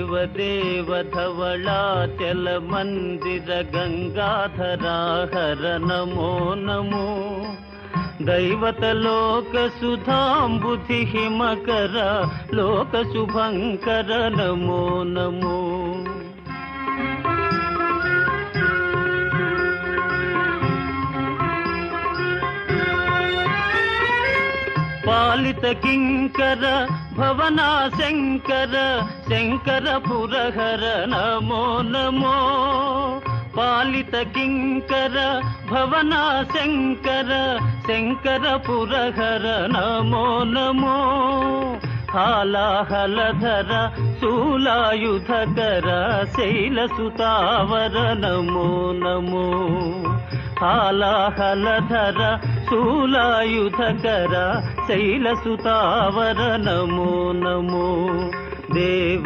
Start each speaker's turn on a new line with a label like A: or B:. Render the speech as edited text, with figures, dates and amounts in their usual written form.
A: देवदेव धवलाचल मंदिर गंगाधरा हर नमो नमो दैवत लोक सुधांबुधि हिमकर लोक शुभंकर नमो नमो पालित किंकर भवना शंकर शंकर पुरहर नमो नमो पालित किंकर भवना शंकर शंकर पुरहर नमो नमो हालाहलधर शूलायुधकर शैलसुतावर नमो नमो हालाहलधर शूलायुधकर शैलसुतावर नमो नमो देव